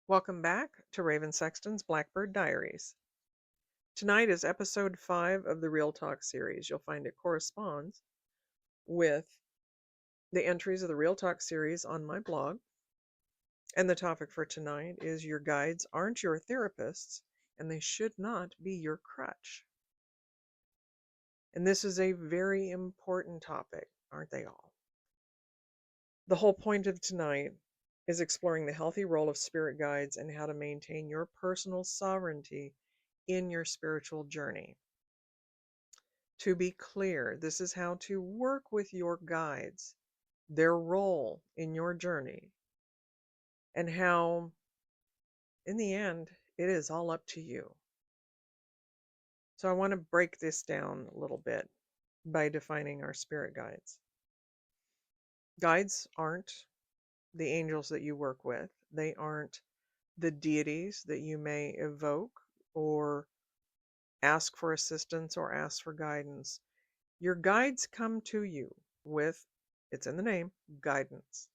Welcome back to Raven Sexton's Blackbird Diaries. Tonight is episode 5 of the Real Talk series. You'll find it corresponds with the entries of the Real Talk series on my blog. And the topic for tonight is your guides aren't your therapists, and they should not be your crutch. And this is a very important topic, aren't they all? The whole point of tonight is exploring the healthy role of spirit guides and how to maintain your personal sovereignty in your spiritual journey. To be clear, this is how to work with your guides, their role in your journey, and how, in the end, it is all up to you. So I want to break this down a little bit by defining our spirit guides. Guides aren't the angels that you work with. They aren't the deities that you may evoke or ask for assistance or ask for guidance. Your guides come to you with, it's in the name, guidance.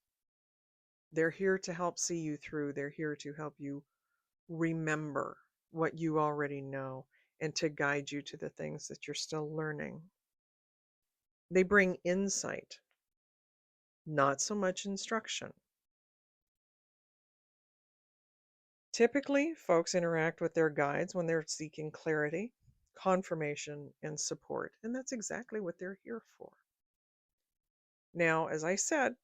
They're here to help see you through. They're here to help you remember what you already know and to guide you to the things that you're still learning. They bring insight, not so much instruction. Typically, folks interact with their guides when they're seeking clarity, confirmation, and support, and that's exactly what they're here for. Now, as I said,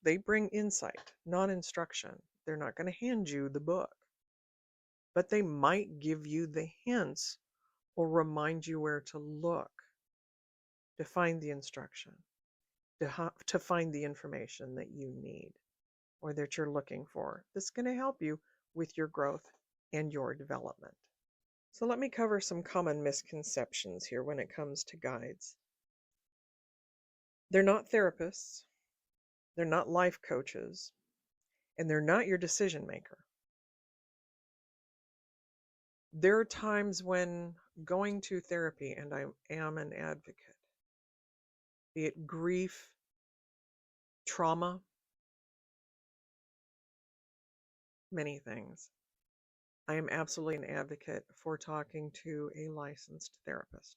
they bring insight, not instruction. They're not going to hand you the book, but they might give you the hints or remind you where to look to find the instruction, to find the information that you need or that you're looking for. This is going to help you with your growth and your development. So let me cover some common misconceptions here when it comes to guides. They're not therapists, they're not life coaches, and they're not your decision maker. There are times when going to therapy, and I am an advocate, be it grief, trauma, many things, I am absolutely an advocate for talking to a licensed therapist.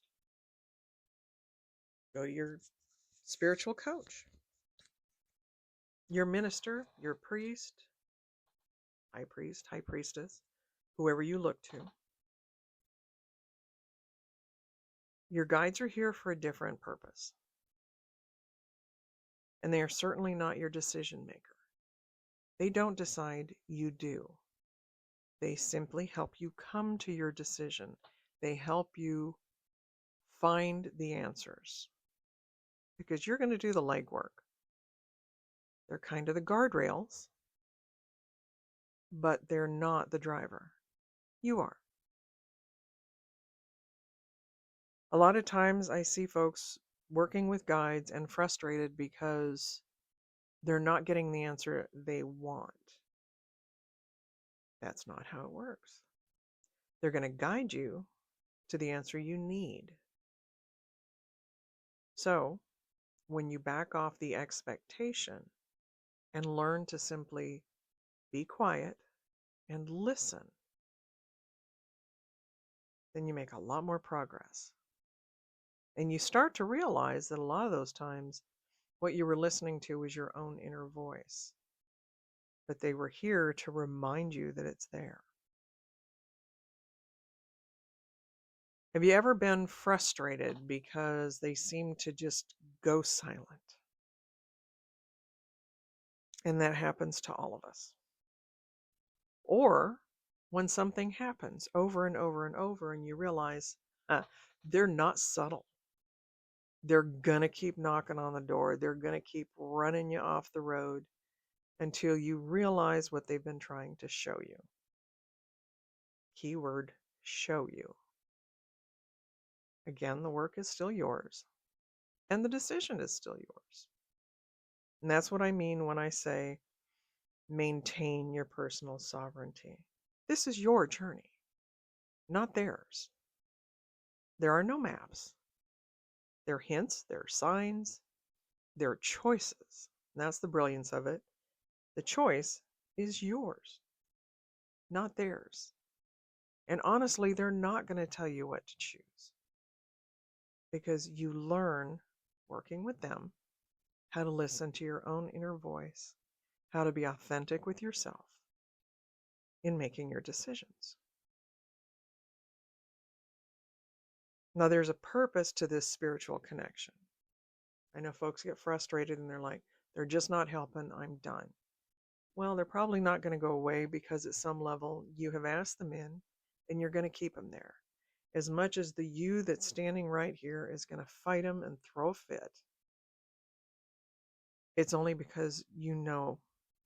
Go to your spiritual coach, your minister, your priest, high priestess, whoever you look to. Your guides are here for a different purpose. And they are certainly not your decision maker. They don't decide, you do. They simply help you come to your decision. They help you find the answers. Because you're going to do the legwork. They're kind of the guardrails, but they're not the driver. You are. A lot of times I see folks working with guides and frustrated because they're not getting the answer they want. That's not how it works. They're going to guide you to the answer you need. So, when you back off the expectation and learn to simply be quiet and listen, then you make a lot more progress. And you start to realize that a lot of those times, what you were listening to was your own inner voice. But they were here to remind you that it's there. Have you ever been frustrated because they seem to just go silent? And that happens to all of us. Or when something happens over and over and over and you realize they're not subtle. They're going to keep knocking on the door. They're going to keep running you off the road until you realize what they've been trying to show you. Keyword, show you. Again, the work is still yours. And the decision is still yours. And that's what I mean when I say maintain your personal sovereignty. This is your journey, not theirs. There are no maps. There are hints, there are signs, there are choices. And that's the brilliance of it. The choice is yours. not theirs. And honestly, they're not going to tell you what to choose because you learn working with them how to listen to your own inner voice, how to be authentic with yourself in making your decisions. Now, there's a purpose to this spiritual connection. I know folks get frustrated and they're like, they're just not helping, I'm done. Well, they're probably not going to go away because at some level you have asked them in and you're going to keep them there. As much as the you that's standing right here is going to fight them and throw a fit, it's only because you know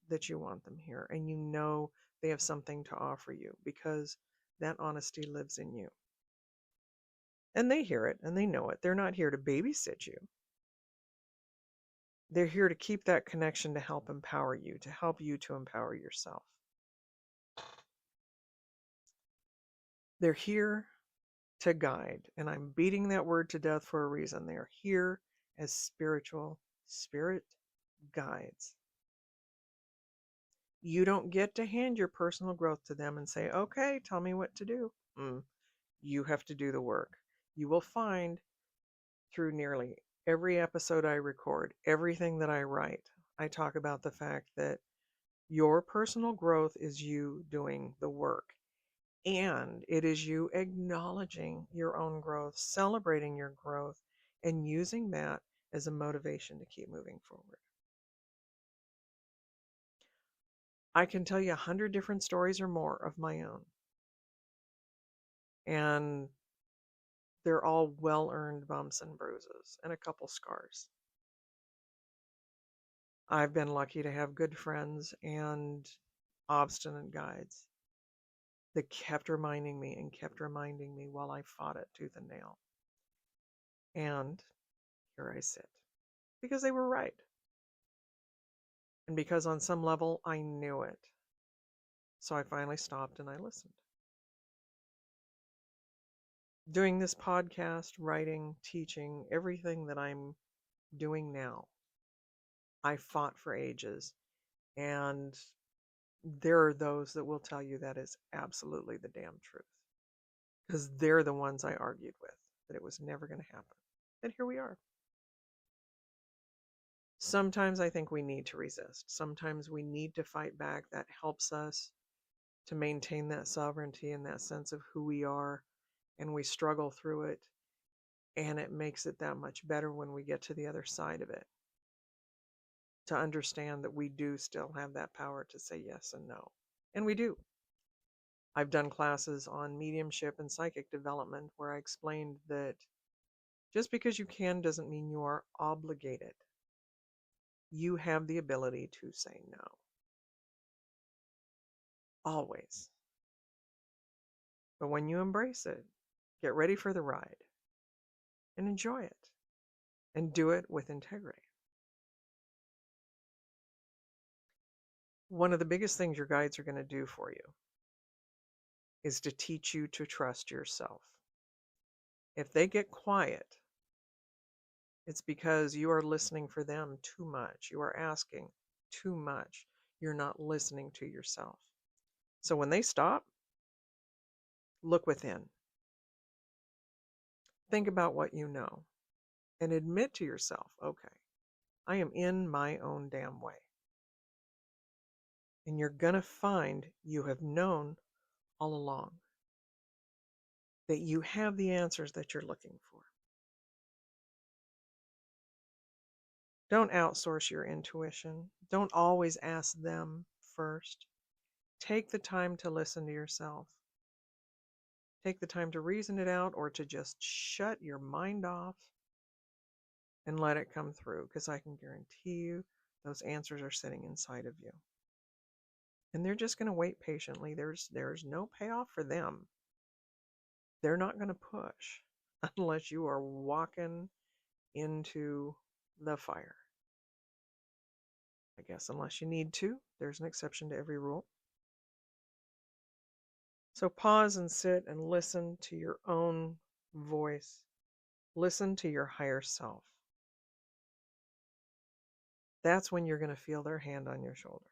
that you want them here and you know they have something to offer you because that honesty lives in you. And they hear it and they know it. They're not here to babysit you. They're here to keep that connection to help empower you, to help you to empower yourself. They're here to guide, and I'm beating that word to death for a reason. They are here as spiritual spirit guides. You don't get to hand your personal growth to them and say, okay, tell me what to do. You have to do the work. You will find through nearly every episode I record, everything that I write, I talk about the fact that your personal growth is you doing the work. And it is you acknowledging your own growth, celebrating your growth, and using that as a motivation to keep moving forward. I can tell you 100 different stories or more of my own. And they're all well-earned bumps and bruises and a couple scars. I've been lucky to have good friends and obstinate guides that kept reminding me and kept reminding me while I fought it tooth and nail. And here I sit. Because they were right. And because on some level I knew it. So I finally stopped and I listened. Doing this podcast, writing, teaching, everything that I'm doing now, I fought for ages. And there are those that will tell you that is absolutely the damn truth. Because they're the ones I argued with, that it was never going to happen. And here we are. Sometimes I think we need to resist. Sometimes we need to fight back. That helps us to maintain that sovereignty and that sense of who we are. And we struggle through it. And it makes it that much better when we get to the other side of it. To understand that we do still have that power to say yes and no. And we do. I've done classes on mediumship and psychic development where I explained that just because you can doesn't mean you are obligated. You have the ability to say no. Always. But when you embrace it, get ready for the ride and enjoy it and do it with integrity. One of the biggest things your guides are going to do for you is to teach you to trust yourself. If they get quiet, it's because you are listening for them too much. You are asking too much. You're not listening to yourself. So when they stop, look within. Think about what you know and admit to yourself, okay, I am in my own damn way. And you're going to find you have known all along that you have the answers that you're looking for. Don't outsource your intuition. Don't always ask them first. Take the time to listen to yourself. Take the time to reason it out or to just shut your mind off and let it come through, because I can guarantee you those answers are sitting inside of you. And they're just going to wait patiently. There's no payoff for them. They're not going to push unless you are walking into the fire. I guess unless you need to, there's an exception to every rule. So pause and sit and listen to your own voice. Listen to your higher self. That's when you're going to feel their hand on your shoulder.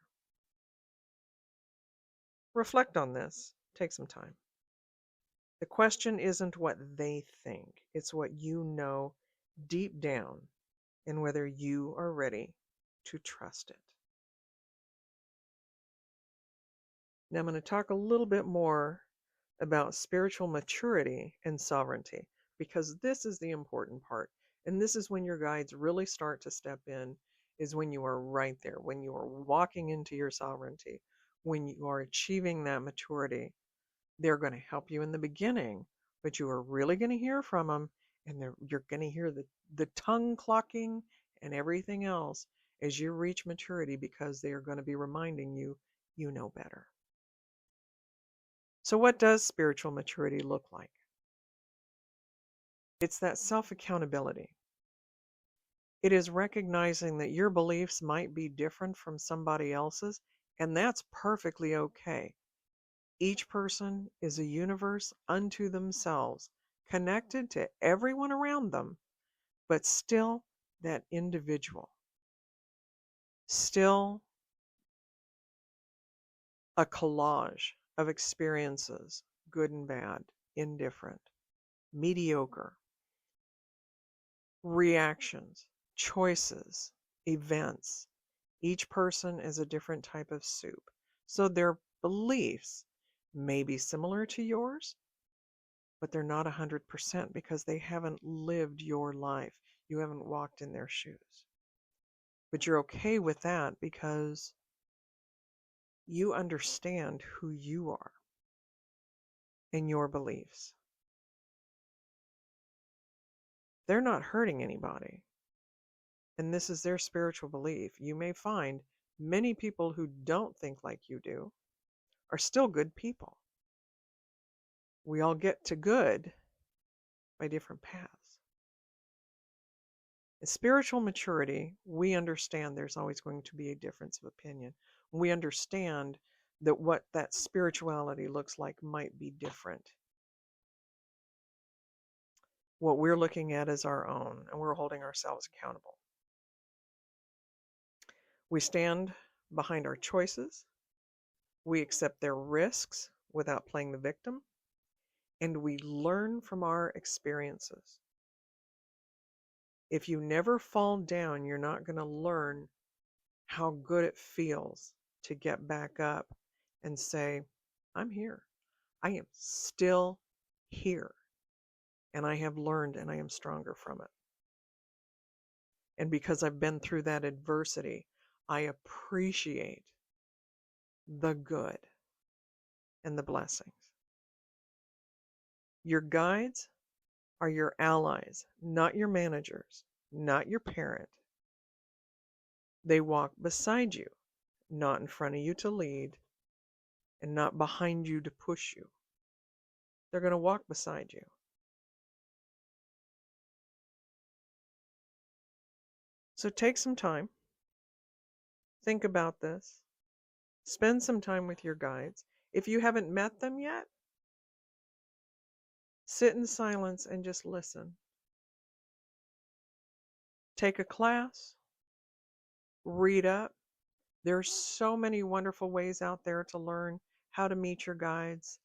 reflect on this. Take some time. The question isn't what they think, it's what you know deep down and whether you are ready to trust it. Now, I'm going to talk a little bit more about spiritual maturity and sovereignty because this is the important part. And this is when your guides really start to step in, is when you are right there, when you are walking into your sovereignty, when you are achieving that maturity. They're going to help you in the beginning, but you are really going to hear from them, and you're going to hear the tongue clocking and everything else as you reach maturity because they are going to be reminding you, you know better. So, what does spiritual maturity look like? It's that self accountability. It is recognizing that your beliefs might be different from somebody else's, and that's perfectly okay. Each person is a universe unto themselves, connected to everyone around them, but still that individual. Still a collage of experiences, good and bad, indifferent, mediocre, reactions, choices, events. Each person is a different type of soup. So their beliefs may be similar to yours, but they're not 100% because they haven't lived your life. You haven't walked in their shoes. But you're okay with that because you understand who you are and your beliefs. They're not hurting anybody. And this is their spiritual belief. You may find many people who don't think like you do are still good people. We all get to good by different paths. In spiritual maturity, we understand there's always going to be a difference of opinion. We understand that what that spirituality looks like might be different. What we're looking at is our own, and we're holding ourselves accountable. We stand behind our choices. We accept their risks without playing the victim, and we learn from our experiences. If you never fall down, you're not going to learn how good it feels to get back up and say, I'm here. I am still here. And I have learned and I am stronger from it. And because I've been through that adversity, I appreciate the good and the blessings. Your guides are your allies, not your managers, not your parent. They walk beside you, not in front of you to lead, and not behind you to push you. They're going to walk beside you. So take some time. Think about this. Spend some time with your guides. If you haven't met them yet, sit in silence and just listen. Take a class. Read up. There's so many wonderful ways out there to learn how to meet your guides.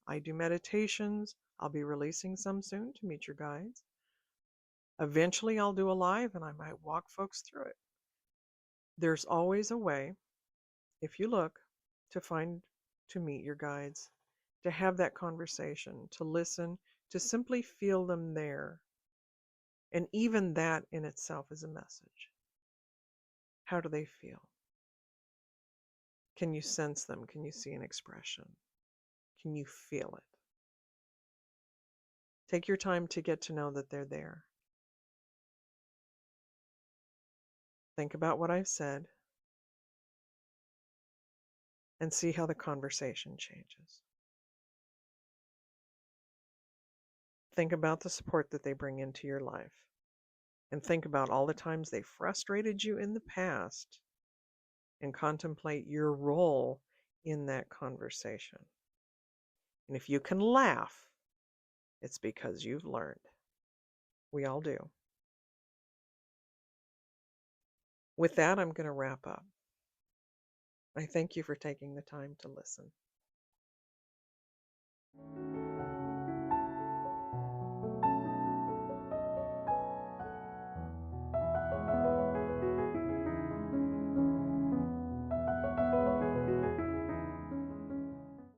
I do meditations. I'll be releasing some soon to meet your guides. Eventually, I'll do a live and I might walk folks through it. There's always a way, if you look, to meet your guides, to have that conversation, to listen, to simply feel them there. And even that in itself is a message. How do they feel? Can you sense them? Can you see an expression? Can you feel it? Take your time to get to know that they're there. Think about what I've said and see how the conversation changes. Think about the support that they bring into your life. And think about all the times they frustrated you in the past and contemplate your role in that conversation. And if you can laugh, it's because you've learned. We all do. With that, I'm going to wrap up. I thank you for taking the time to listen.